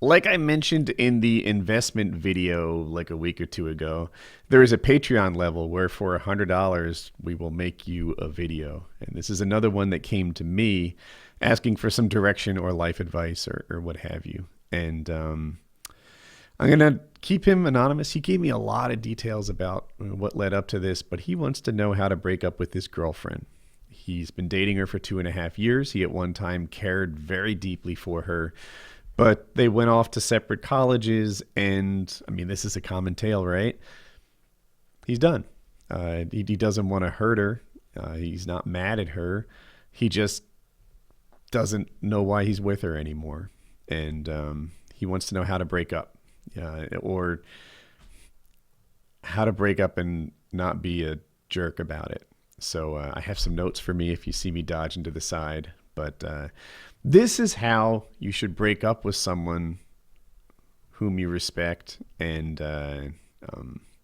Like I mentioned in the investment video like a week or two ago, there is a Patreon level where for $100 we will make you a video. And this is another one that came to me asking for some direction or life advice or what have you. And I'm going to keep him anonymous. He gave me a lot of details about what led up to this, but he wants to know how to break up with his girlfriend. He's been dating her for 2.5 years. He at one time cared very deeply for her, but they went off to separate colleges. And I mean, this is a common tale, right? He's done. He doesn't want to hurt her. He's not mad at her. He just doesn't know why he's with her anymore. And he wants to know how to break up, or how to break up and not be a jerk about it. So I have some notes for me if you see me dodging to the side. But this is how you should break up with someone whom you respect, and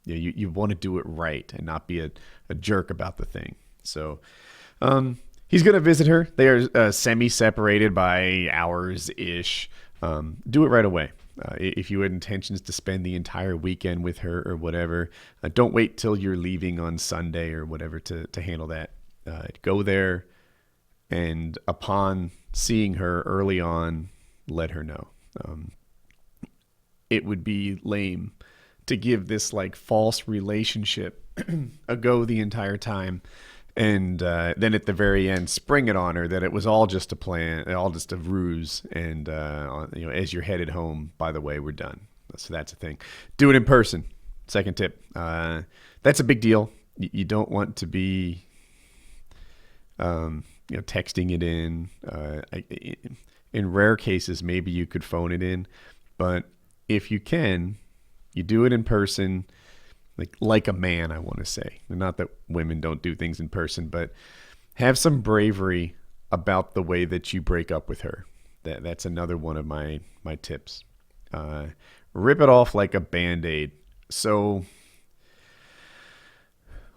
you want to do it right and not be a jerk about the thing. So he's going to visit her. They are semi-separated by hours-ish. Do it right away. If you had intentions to spend the entire weekend with her or whatever, don't wait till you're leaving on Sunday or whatever to handle that. Go there, and upon seeing her early on, let her know. It would be lame to give this like false relationship a go the entire time, and then at the very end spring it on her that it was all just a plan, all just a ruse, and as you're headed home, by the way, we're done. So that's a thing. Do it in person. Second tip. That's a big deal. You don't want to be texting it in. In rare cases, maybe you could phone it in, but if you can, you do it in person. Like a man, I want to say. Not that women don't do things in person, but have some bravery about the way that you break up with her. That's another one of my tips. Rip it off like a Band-Aid. So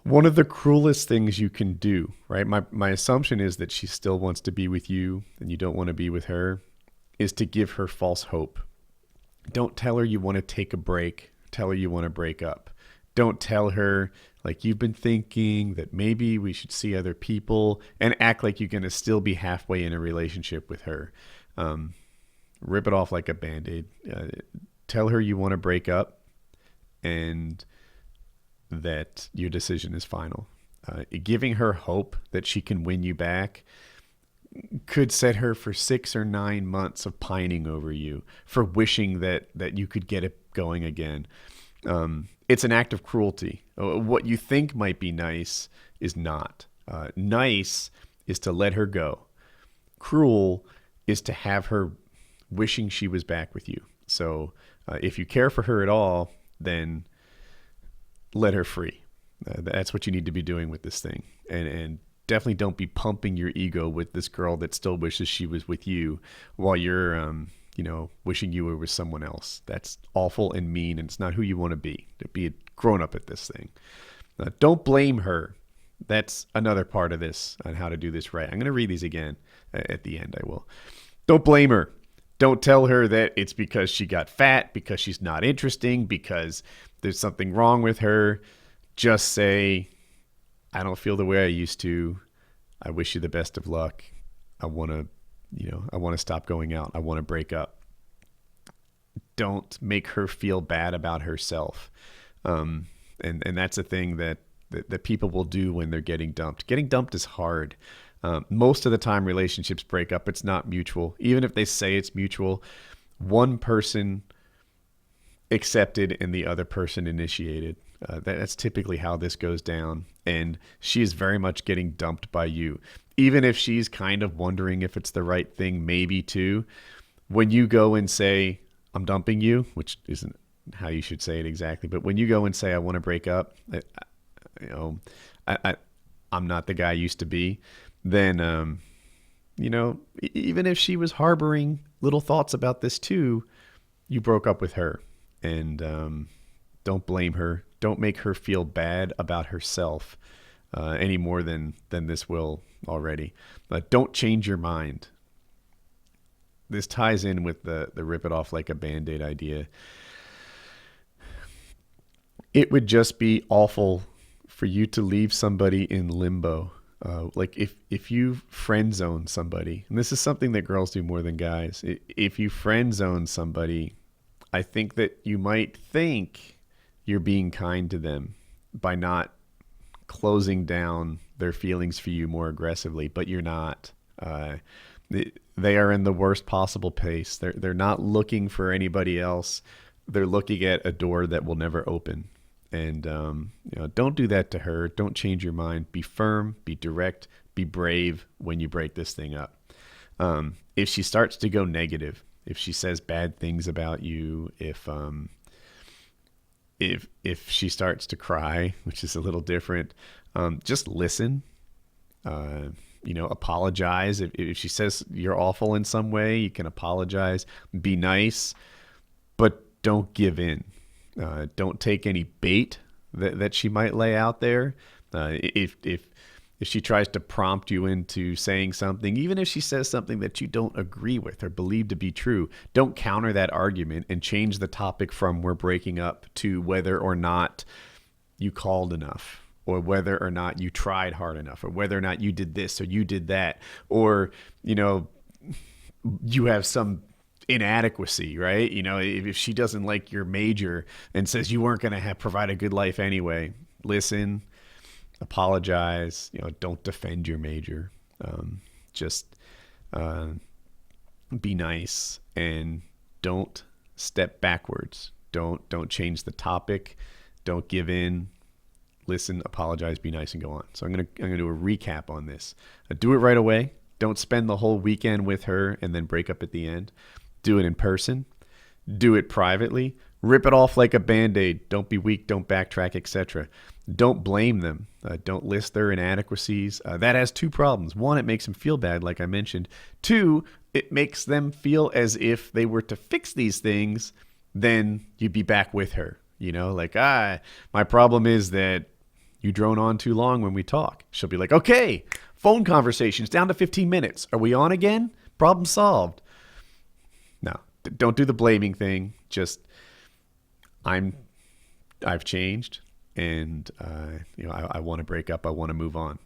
one of the cruelest things you can do, right? My assumption is that she still wants to be with you and you don't want to be with her, is to give her false hope. Don't tell her you want to take a break. Tell her you want to break up. Don't tell her like you've been thinking that maybe we should see other people, and act like you're going to still be halfway in a relationship with her. Rip it off like a Band-Aid. Tell her you want to break up and that your decision is final. Giving her hope that she can win you back could set her for 6 or 9 months of pining over you, for wishing that you could get it going again. It's an act of cruelty. What you think might be nice is not. Nice is to let her go. Cruel is to have her wishing she was back with you. So if you care for her at all, then let her free. That's what you need to be doing with this thing. And definitely don't be pumping your ego with this girl that still wishes she was with you while you're wishing you were with someone else. That's awful and mean, and it's not who you want to be a grown up at this thing. Don't blame her. That's another part of this on how to do this right. I'm going to read these again at the end. I will. Don't blame her. Don't tell her that it's because she got fat, because she's not interesting, because there's something wrong with her. Just say, I don't feel the way I used to. I wish you the best of luck. I want to stop going out. I want to break up. Don't make her feel bad about herself. And that's a thing that people will do when they're getting dumped. Getting dumped is hard. Most of the time relationships break up. It's not mutual. Even if they say it's mutual, one person accepted and the other person initiated. That's typically how this goes down. And she is very much getting dumped by you. Even if she's kind of wondering if it's the right thing, maybe too, when you go and say, I'm dumping you, which isn't how you should say it exactly, but when you go and say, I want to break up, I'm not the guy I used to be, then, even if she was harboring little thoughts about this too, you broke up with her. And don't blame her. Don't make her feel bad about herself any more than this will already. But don't change your mind. this ties in with the rip it off like a band-aid idea. It would just be awful for you to leave somebody in limbo. Like if you friend zone somebody, and this is something that girls do more than guys. If you friend zone somebody, I think that you might think you're being kind to them by not closing down their feelings for you more aggressively, but you're not. They are in the worst possible place. They're not looking for anybody else. They're looking at a door that will never open. And don't do that to her. Don't change your mind. Be firm. Be direct. Be brave when you break this thing up. If she starts to go negative, if she says bad things about you, if she starts to cry, which is a little different, just listen. Apologize. If she says you're awful in some way, you can apologize. Be nice, but don't give in. Don't take any bait that she might lay out there. If she tries to prompt you into saying something, even if she says something that you don't agree with or believe to be true, don't counter that argument and change the topic from we're breaking up to whether or not you called enough, or whether or not you tried hard enough, or whether or not you did this or you did that, or you have some inadequacy, right? If she doesn't like your major and says you weren't going to provide a good life anyway, listen, apologize. Don't defend your major. Just be nice and don't step backwards. Don't change the topic. Don't give in. Listen, apologize, be nice, and go on. So I'm gonna do a recap on this. Do it right away. Don't spend the whole weekend with her and then break up at the end. Do it in person. Do it privately. Rip it off like a Band-Aid. Don't be weak. Don't backtrack, etc. Don't blame them. Don't list their inadequacies. That has two problems. One, it makes them feel bad, like I mentioned. Two, it makes them feel as if they were to fix these things, then you'd be back with her. My problem is that you drone on too long when we talk. She'll be like, okay, phone conversations down to 15 minutes. Are we on again? Problem solved. No, don't do the blaming thing. Just, I've changed, and I want to break up. I want to move on.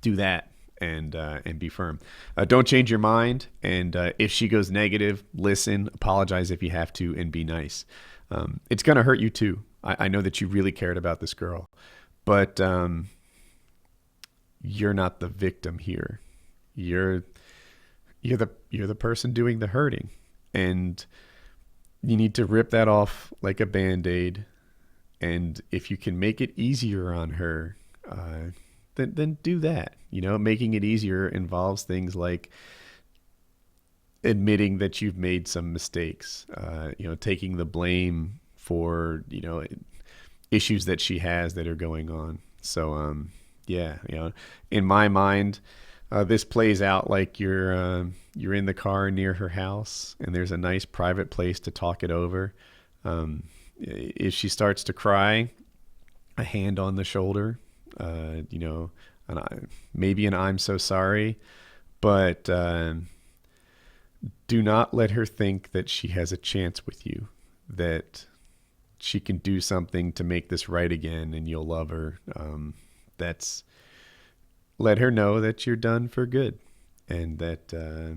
Do that, and be firm. Don't change your mind. And if she goes negative, listen, apologize if you have to, and be nice. It's going to hurt you too. I know that you really cared about this girl, but you're not the victim here. You're the person doing the hurting, and you need to rip that off like a Band-Aid. And if you can make it easier on her, then do that. Making it easier involves things like admitting that you've made some mistakes, taking the blame for, issues that she has that are going on. So, in my mind, this plays out like you're in the car near her house, and there's a nice private place to talk it over. If she starts to cry, a hand on the shoulder, maybe an I'm so sorry, but do not let her think that she has a chance with you, that she can do something to make this right again and you'll love her. Let her know that you're done for good, and that,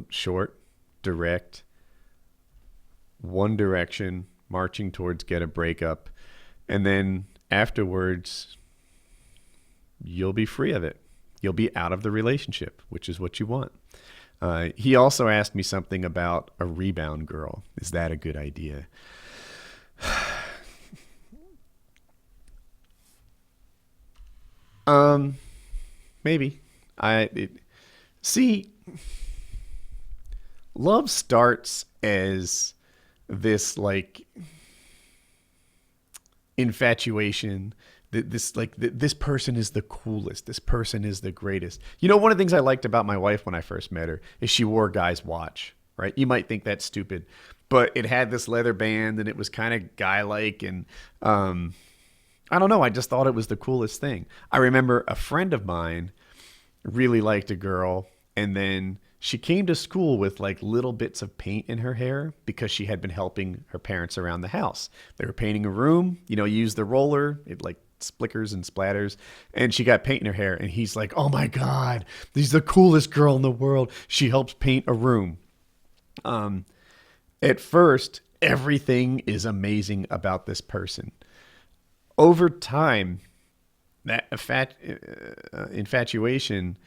short, direct, one direction, marching towards get a breakup. And then afterwards, you'll be free of it. You'll be out of the relationship, which is what you want. He also asked me something about a rebound girl. Is that a good idea? Maybe. See, love starts as this infatuation. This person is the coolest. This person is the greatest. One of the things I liked about my wife when I first met her is she wore a guy's watch, right? You might think that's stupid, but it had this leather band and it was kind of guy-like. And I don't know. I just thought it was the coolest thing. I remember a friend of mine really liked a girl, and then She came to school with like little bits of paint in her hair because she had been helping her parents around the house. They were painting a room, use the roller, it like splickers and splatters, and she got paint in her hair. And he's like, oh my God, she's the coolest girl in the world. She helps paint a room. At first, everything is amazing about this person. Over time, that infatuation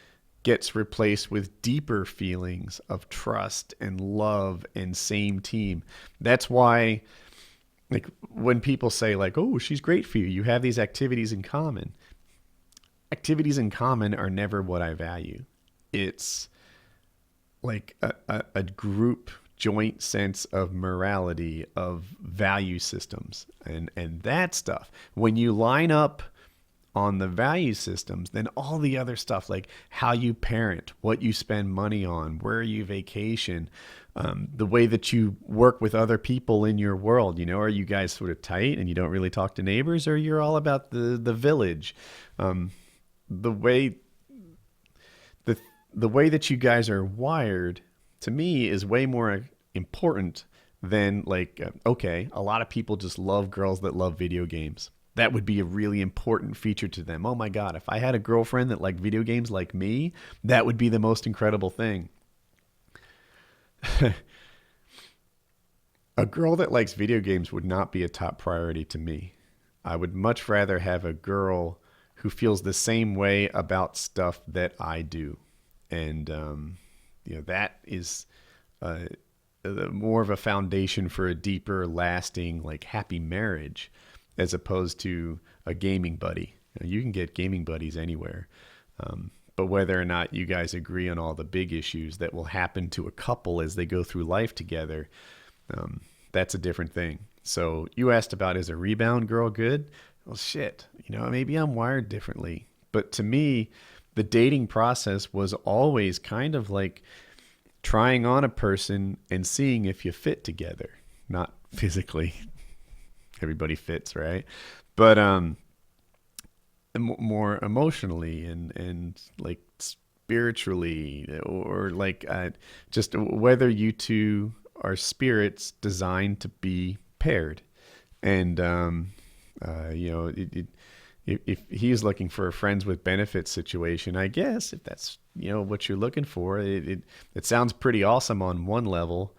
gets replaced with deeper feelings of trust and love and same team. That's why, like, when people say like, oh, she's great for you, you have these activities in common. Activities in common are never what I value. It's like a group joint sense of morality, of value systems, and that stuff. When you line up on the value systems, then all the other stuff, like how you parent, what you spend money on, where you vacation, the way that you work with other people in your world, are you guys sort of tight and you don't really talk to neighbors, or you're all about the village? The way that you guys are wired, to me, is way more important than like, okay, a lot of people just love girls that love video games. That would be a really important feature to them. Oh my God, if I had a girlfriend that liked video games like me, that would be the most incredible thing. A girl that likes video games would not be a top priority to me. I would much rather have a girl who feels the same way about stuff that I do. And, that is more of a foundation for a deeper, lasting, like happy marriage, as opposed to a gaming buddy. You can get gaming buddies anywhere. But whether or not you guys agree on all the big issues that will happen to a couple as they go through life together, that's a different thing. So you asked about, is a rebound girl good? Well, shit, maybe I'm wired differently. But to me, the dating process was always kind of like trying on a person and seeing if you fit together. Not physically. Everybody fits, right? But more emotionally and like spiritually, or like just whether you two are spirits designed to be paired. And if he's looking for a friends with benefits situation, I guess if that's what you're looking for, it sounds pretty awesome on one level,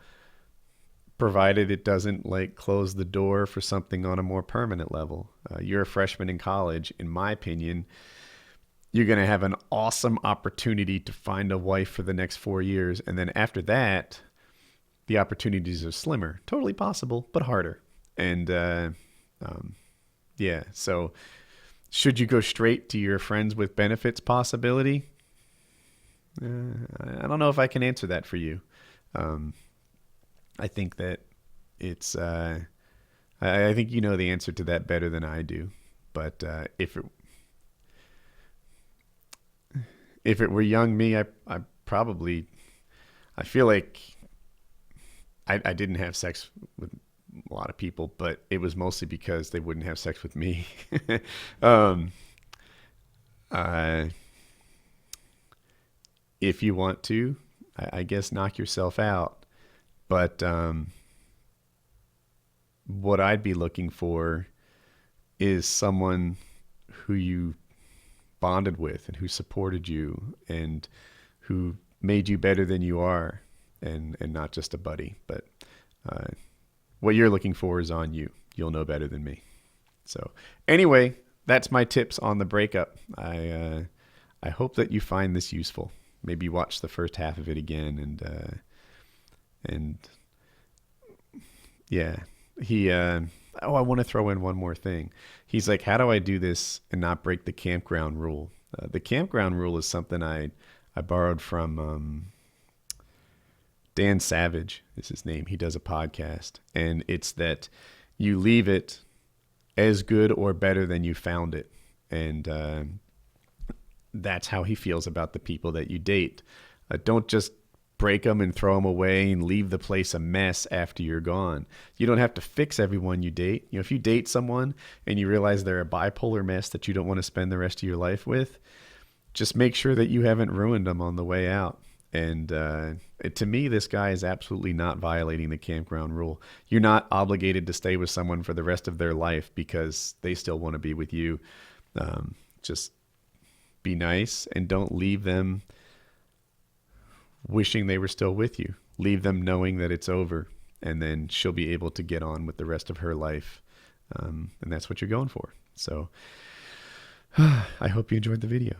provided it doesn't like close the door for something on a more permanent level. You're a freshman in college. In my opinion, you're going to have an awesome opportunity to find a wife for the next 4 years. And then after that, the opportunities are slimmer. Totally possible, but harder. And so should you go straight to your friends with benefits possibility? I don't know if I can answer that for you. I think that it's, I think you know the answer to that better than I do. But if it were young me, I feel like I didn't have sex with a lot of people, but it was mostly because they wouldn't have sex with me. If you want to, I guess knock yourself out. But what I'd be looking for is someone who you bonded with and who supported you and who made you better than you are, and not just a buddy. But what you're looking for is on you. You'll know better than me. So anyway, that's my tips on the breakup. I hope that you find this useful. Maybe watch the first half of it again, and yeah, he. I want to throw in one more thing. He's like, how do I do this and not break the campground rule? The campground rule is something I borrowed from Dan Savage is his name. He does a podcast, and it's that you leave it as good or better than you found it. And that's how he feels about the people that you date. Don't just break them and throw them away and leave the place a mess after you're gone. You don't have to fix everyone you date. If you date someone and you realize they're a bipolar mess that you don't want to spend the rest of your life with, just make sure that you haven't ruined them on the way out. And to me, this guy is absolutely not violating the campground rule. You're not obligated to stay with someone for the rest of their life because they still want to be with you. Just be nice and don't leave them wishing they were still with you. Leave them knowing that it's over, and then she'll be able to get on with the rest of her life. And that's what you're going for. So I hope you enjoyed the video.